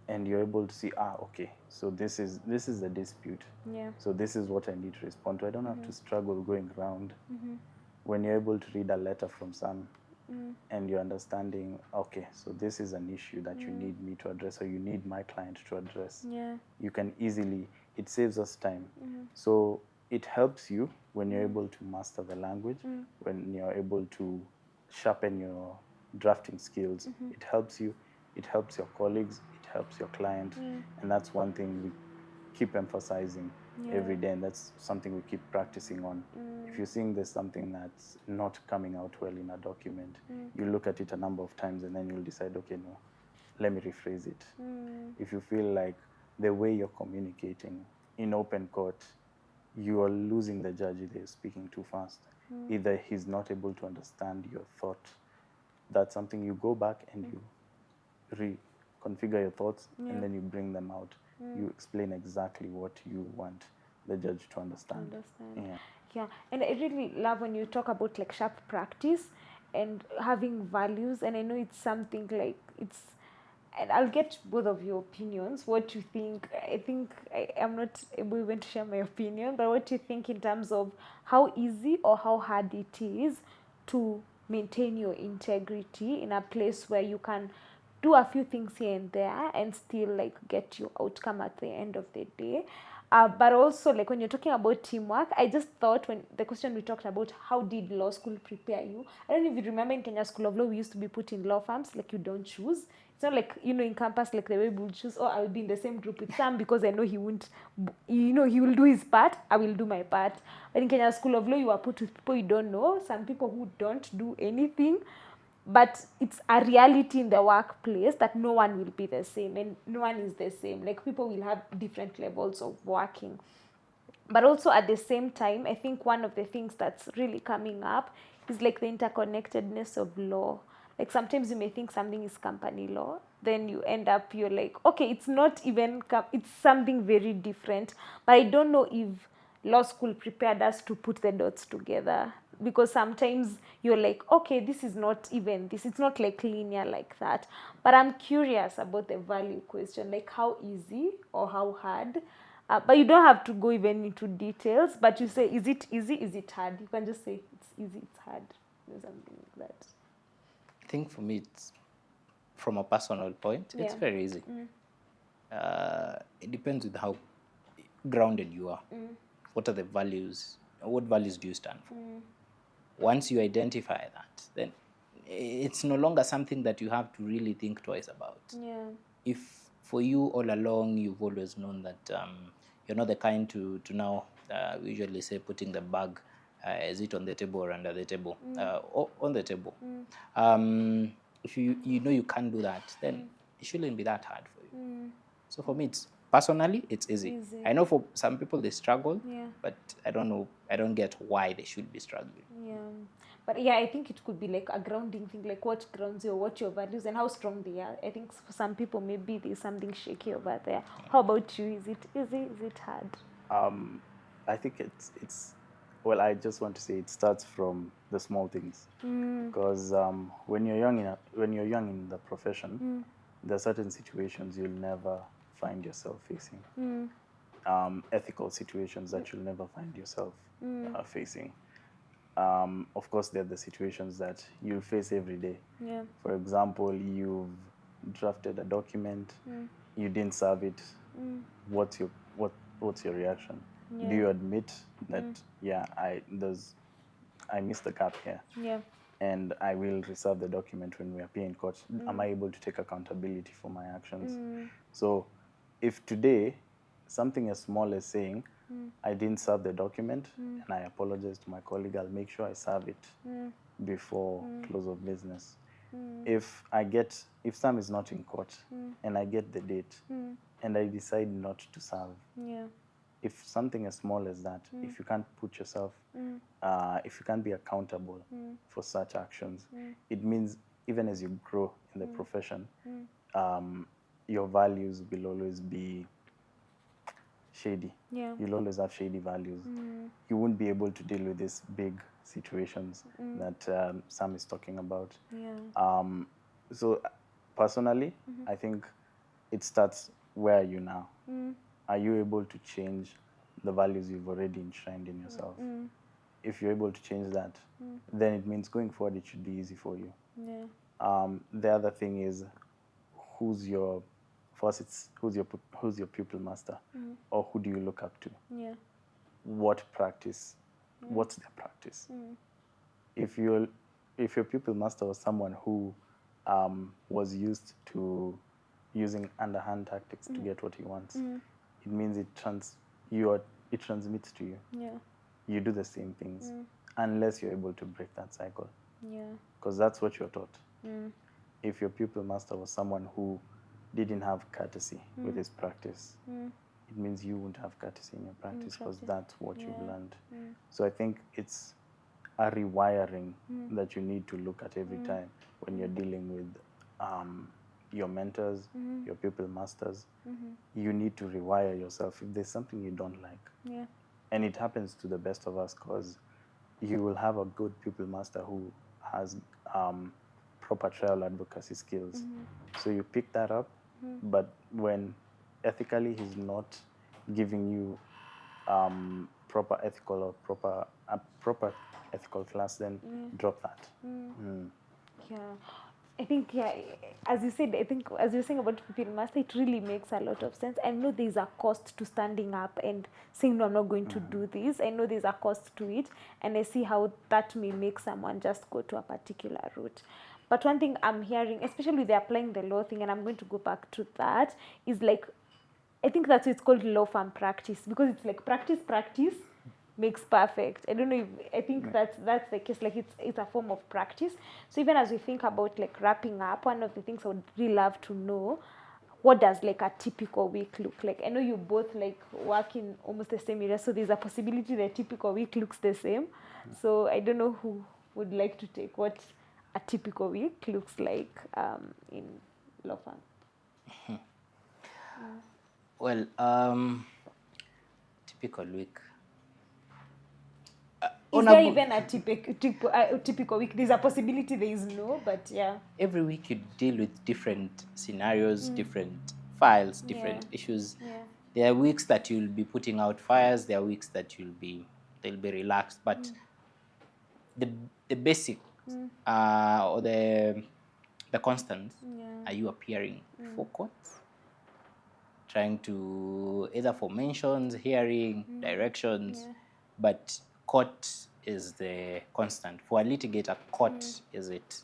and you're able to see, okay, so this is the dispute. Yeah. So this is what I need to respond to. I don't have to struggle going around. When you're able to read a letter from Sam and you're understanding, okay, so this is an issue that you need me to address, or you need my client to address. Yeah. You can easily, it saves us time. So it helps you when you're able to master the language, when you're able to sharpen your drafting skills. It helps you, it helps your colleagues, it helps your client. And that's one thing we keep emphasizing every day, and that's something we keep practicing on. If you're seeing there's something that's not coming out well in a document, you look at it a number of times and then you'll decide, okay, no, let me rephrase it. If you feel like the way you're communicating in open court, you are losing the judge, either you're speaking too fast, either he's not able to understand your thought. That's something you go back and you reconfigure your thoughts, and then you bring them out. You explain exactly what you want the judge to understand. Yeah, and I really love when you talk about like sharp practice and having values. And I know it's something like and I'll get both of your opinions. What you think? I think I'm not able even to share my opinion, but what you think in terms of how easy or how hard it is to maintain your integrity in a place where you can do a few things here and there and still like get your outcome at the end of the day. But also, like when you're talking about teamwork, I just thought when the question we talked about, how did law school prepare you? I don't know if you remember in Kenya School of Law, we used to be put in law firms, like you don't choose. It's not like, in campus, like the way we would choose, oh, I'll be in the same group with Sam because I know he won't, he will do his part, I will do my part. But in Kenya School of Law, you are put with people you don't know, some people who don't do anything. But it's a reality in the workplace that no one will be the same and no one is the same. Like people will have different levels of working. But also at the same time, I think one of the things that's really coming up is like the interconnectedness of law. Like sometimes you may think something is company law, then you end up, you're like, okay, it's not even, it's something very different. But I don't know if law school prepared us to put the dots together, because sometimes you're like, okay, this is not even this, it's not like linear like that. But I'm curious about the value question, like how easy or how hard, but you don't have to go even into details, but you say, is it easy, is it hard? You can just say it's easy, it's hard, or something like that. I think for me, it's from a personal point, it's very easy. It depends with how grounded you are. What are the values? What values do you stand for? Once you identify that, then it's no longer something that you have to really think twice about. If for you all along you've always known that you're not the kind to now we usually say putting the bag, is it on the table or under the table? Or on the table. If you know you can't do that, then it shouldn't be that hard for you. So for me, personally, it's easy. I know for some people they struggle, but I don't get why they should be struggling. But yeah, I think it could be like a grounding thing, like what grounds you, what your values and how strong they are. I think for some people maybe there's something shaky over there. How about you? Is it easy? Is it hard? I think it's well, I just want to say it starts from the small things, because when you're young in the profession, there are certain situations you'll never find yourself facing, ethical situations that you'll never find yourself facing. Of course, there are the situations that you face every day. For example, you've drafted a document, you didn't serve it. What's your reaction? Do you admit that I missed the gap here, and I will reserve the document when we appear in court? Am I able to take accountability for my actions? So if today something as small as saying I didn't serve the document and I apologize to my colleague, I'll make sure I serve it before close of business. If Sam is not in court and I get the date and I decide not to serve, if something as small as that, if you can't put yourself, if you can't be accountable for such actions, it means even as you grow in the profession, your values will always be shady. Yeah. You'll always have shady values. You won't be able to deal with these big situations that Sam is talking about. Yeah. So personally, I think it starts where are you now? Are you able to change the values you've already enshrined in yourself? If you're able to change that, then it means going forward it should be easy for you. Yeah. The other thing is who's your who's your pupil master, or who do you look up to? Yeah. What practice? What's their practice? If your pupil master was someone who was used to using underhand tactics to get what he wants, it means it transmits to you. Yeah. You do the same things unless you're able to break that cycle. Yeah. Because that's what you're taught. If your pupil master was someone who didn't have courtesy with his practice, it means you won't have courtesy in your practice because that's what you've learned. So I think it's a rewiring that you need to look at every time when you're dealing with your mentors, your pupil masters. You need to rewire yourself if there's something you don't like. Yeah. And it happens to the best of us because you will have a good pupil master who has proper trial advocacy skills. So you pick that up, but when ethically he's not giving you proper ethical or proper ethical class, then drop that. Yeah. I think, yeah, as you said, I think as you're saying about pupil master, it really makes a lot of sense. I know there's a cost to standing up and saying, no, I'm not going to do this. I know there's a cost to it, and I see how that may make someone just go to a particular route. But one thing I'm hearing, especially with the applying the law thing, and I'm going to go back to that, is like, I think that's why it's called law firm practice, because it's like practice makes perfect. I don't know if I think that's the case. Like it's a form of practice. So even as we think about like wrapping up, one of the things I would really love to know, what does like a typical week look like? I know you both like work in almost the same area, so there's a possibility that a typical week looks the same. So I don't know who would like to take what a typical week looks like in law firm. Well, typical week. Is there even a typical week? There's a possibility there is no, but yeah. Every week you deal with different scenarios, different files, different issues. Yeah. There are weeks that you'll be putting out fires. There are weeks that they'll be relaxed. But the basic or the constants are you appearing for courts, trying to either for mentions, hearing, directions, but court is the constant. For a litigator, court is it.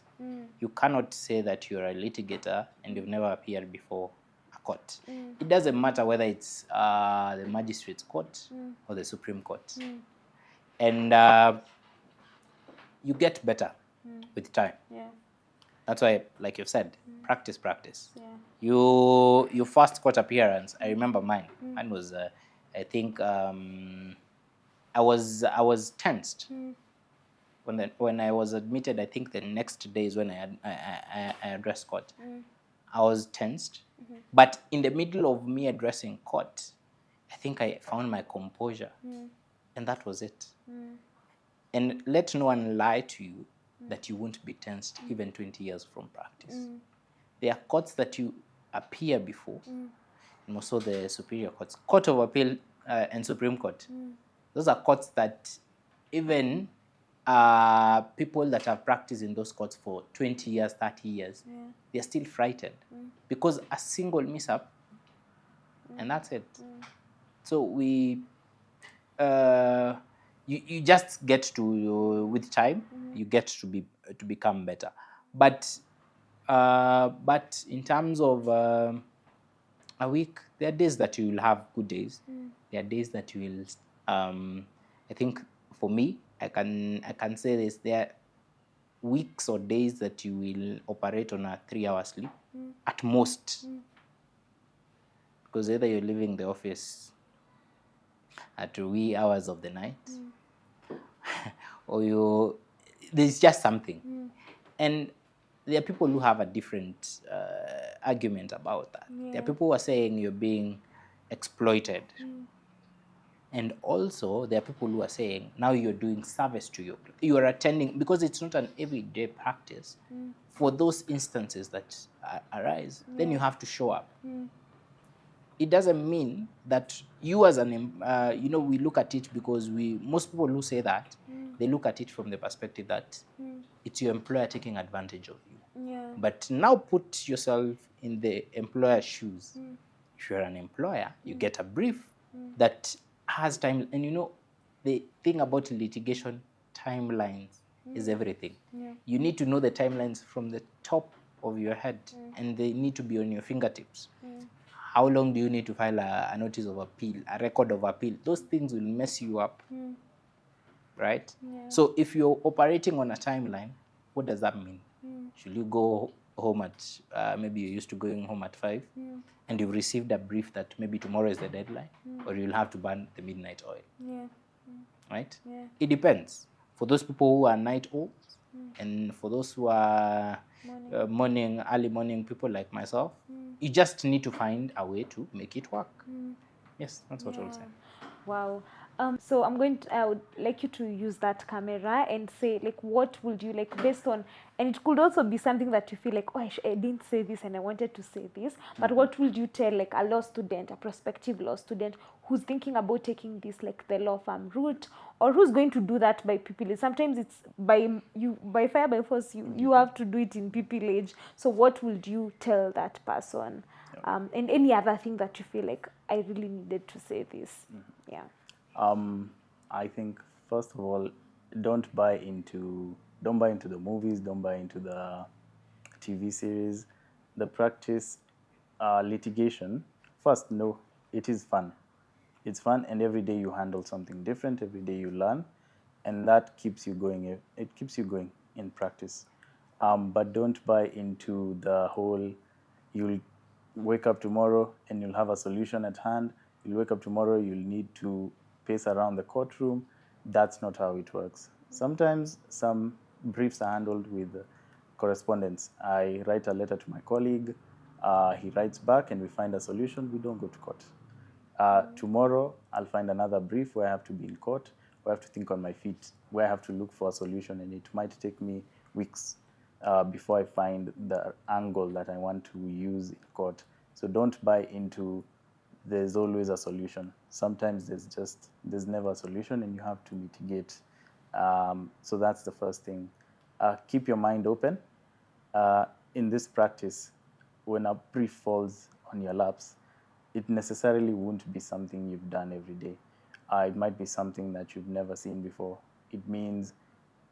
You cannot say that you're a litigator and you've never appeared before a court. It doesn't matter whether it's the magistrate's court or the Supreme Court. And you get better with time. Yeah. That's why, like you've said, practice. Yeah. Your first court appearance, I remember mine. Mine was, I think, I was tensed. When I was admitted, I think the next day is when I addressed court. I was tensed. But in the middle of me addressing court, I think I found my composure. And that was it. And let no one lie to you that you won't be tensed even 20 years from practice. There are courts that you appear before, and also the superior courts, Court of Appeal and Supreme Court. Those are courts that even people that have practiced in those courts for 20 years, 30 years, they're still frightened because a single mishap, and that's it. So we, you just get to, with time, you get to become better. But in terms of a week, there are days that you will have good days. There are days that you will. I think for me, I can say this: there are weeks or days that you will operate on a 3-hour sleep at most, because either you're leaving the office at wee hours of the night, or there's just something. And there are people who have a different argument about that. There are people who are saying you're being exploited. And also, there are people who are saying now you're doing service to you are attending, because it's not an everyday practice. For those instances that arise, then you have to show up. It doesn't mean that you as an, we look at it because most people who say that, they look at it from the perspective that it's your employer taking advantage of you. Yeah. But now put yourself in the employer's shoes. If you're an employer, you get a brief that has time. And the thing about litigation, timelines is everything. Yeah. You need to know the timelines from the top of your head, and they need to be on your fingertips. How long do you need to file a notice of appeal, a record of appeal? Those things will mess you up, right? Yeah. So if you're operating on a timeline, what does that mean? Should you go home at, maybe you're used to going home at 5, and you've received a brief that maybe tomorrow is the deadline, or you'll have to burn the midnight oil, Yeah. right? Yeah. It depends. For those people who are night owls, and for those who are early morning people like myself, you just need to find a way to make it work. Yes, that's what I'll say. Wow. So I would like you to use that camera and say, like, what would you like based on, and it could also be something that you feel like, oh, I didn't say this and I wanted to say this, but what would you tell like a law student, a prospective law student who's thinking about taking this, like the law firm route, or who's going to do that by pupillage? Sometimes it's by fire, by force, you have to do it in pupillage. So what would you tell that person? And any other thing that you feel like I really needed to say this. Yeah. I think first of all, don't buy into the movies, don't buy into the TV series. The practice litigation. First, no, it is fun. It's fun, and every day you handle something different. Every day you learn, and that keeps you going. It keeps you going in practice. But don't buy into the whole you'll wake up tomorrow and you'll have a solution at hand. You'll wake up tomorrow, you'll need to pace around the courtroom. That's not how it works. Sometimes some briefs are handled with correspondence. I write a letter to my colleague, he writes back, and we find a solution. We don't go to court. Tomorrow, I'll find another brief where I have to be in court, where I have to think on my feet, where I have to look for a solution, and it might take me weeks before I find the angle that I want to use in court. So don't buy into there's always a solution. Sometimes there's never a solution, and you have to mitigate. So that's the first thing. Keep your mind open. In this practice, when a brief falls on your laps, it necessarily won't be something you've done every day. It might be something that you've never seen before. It means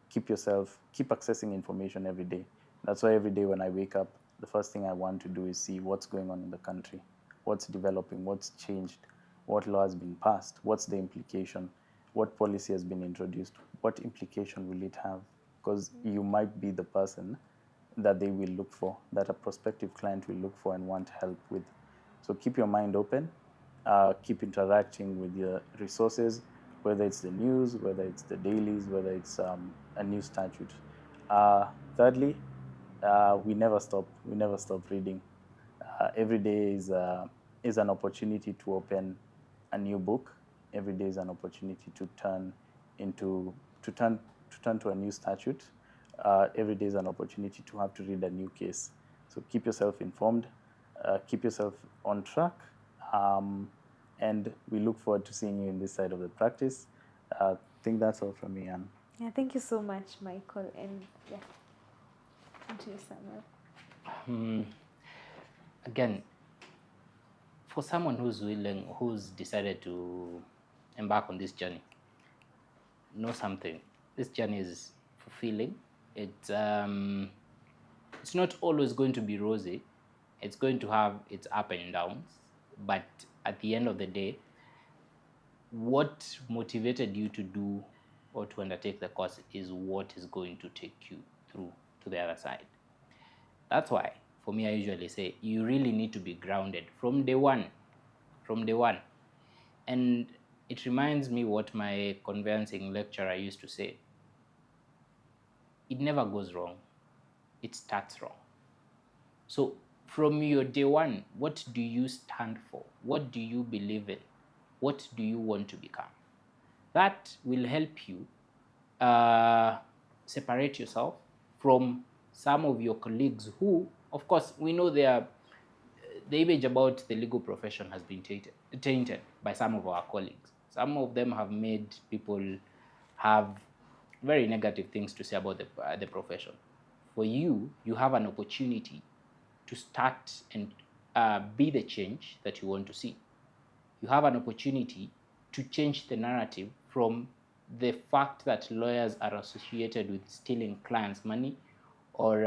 keep accessing information every day. That's why every day when I wake up, the first thing I want to do is see what's going on in the country, what's developing, what's changed, what law has been passed, what's the implication, what policy has been introduced, what implication will it have? Because you might be the person that they will look for, that a prospective client will look for and want help with. So keep your mind open, keep interacting with your resources, whether it's the news, whether it's the dailies, whether it's a new statute. Thirdly, we never stop reading. Every day is an opportunity to open a new book. Every day is an opportunity to turn to a new statute. Every day is an opportunity to have to read a new case. So keep yourself informed, keep yourself on track, and we look forward to seeing you in this side of the practice. I think that's all from me, Anne. Yeah, thank you so much, Michael, and yeah, to you, Samuel. Again, for someone who's decided to embark on this journey, know something. This journey is fulfilling. It's not always going to be rosy. It's going to have its up and downs. But at the end of the day, what motivated you to do or to undertake the course is what is going to take you through to the other side. That's why, for me, I usually say you really need to be grounded from day one. And it reminds me what my conveyancing lecturer used to say. It never goes wrong. It starts wrong. So from your day one, what do you stand for? What do you believe in? What do you want to become? That will help you separate yourself from some of your colleagues who, of course, we know the image about the legal profession has been tainted by some of our colleagues. Some of them have made people have very negative things to say about the profession. For you, you have an opportunity to start and be the change that you want to see. You have an opportunity to change the narrative from the fact that lawyers are associated with stealing clients' money or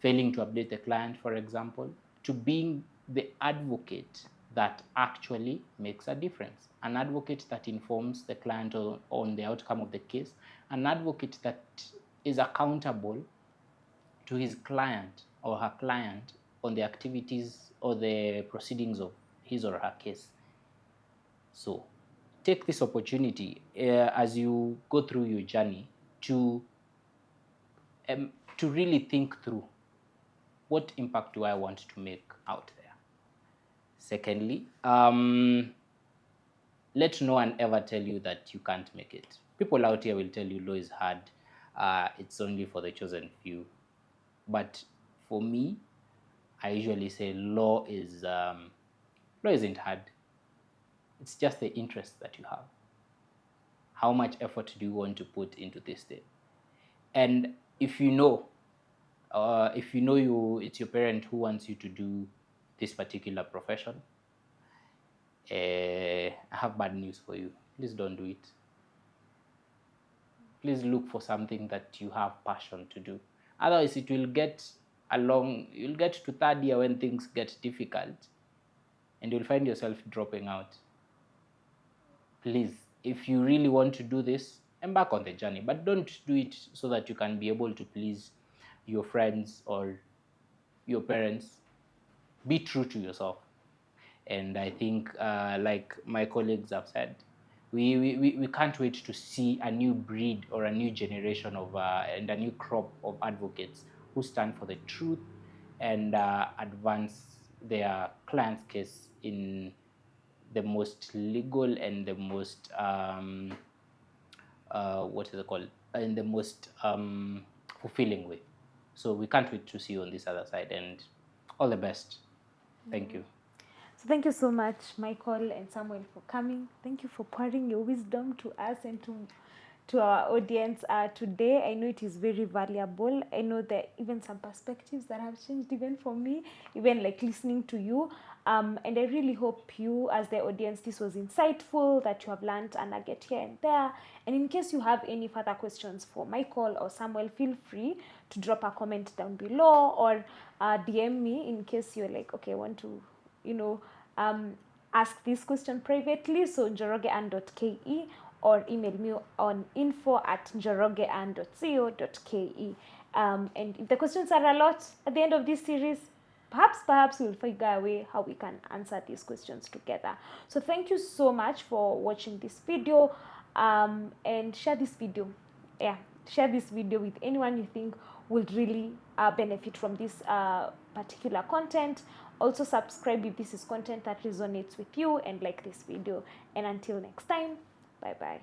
failing to update the client, for example, to being the advocate that actually makes a difference, an advocate that informs the client on the outcome of the case, an advocate that is accountable to his client or her client on the activities or the proceedings of his or her case. So take this opportunity as you go through your journey to really think through, what impact do I want to make out there? Secondly, let no one ever tell you that you can't make it. People out here will tell you law is hard. It's only for the chosen few. But for me, I usually say law isn't hard. It's just the interest that you have. How much effort do you want to put into this thing? And if you know it's your parent who wants you to do this particular profession, I have bad news for you. Please don't do it. Please look for something that you have passion to do. Otherwise, you'll get to third year when things get difficult and you'll find yourself dropping out. Please, if you really want to do this, embark on the journey, but don't do it so that you can be able to please your friends or your parents. Be true to yourself. And I think, like my colleagues have said, we can't wait to see a new breed or a new generation of and a new crop of advocates who stand for the truth and advance their client's case in the most legal and the most what is it called, in the most fulfilling way. So we can't wait to see you on this other side, and all the best. Thank you. So thank you so much, Michael and Samuel, for coming. Thank you for pouring your wisdom to us and to our audience today. I know it is very valuable. I know that even some perspectives that have changed even for me, even like listening to you. And I really hope you, as the audience, this was insightful, that you have learned a nugget here and there. And in case you have any further questions for Michael or Samuel, feel free to drop a comment down below or DM me in case you're like, okay, I want to, ask this question privately. So njorogean.ke, or email me on info@njorogean.co.ke. And if the questions are a lot at the end of this series, perhaps we'll figure a way how we can answer these questions together. So thank you so much for watching this video, and share this video. Share this video with anyone you think would really benefit from this particular content. Also subscribe if this is content that resonates with you, and like this video. And until next time, bye bye.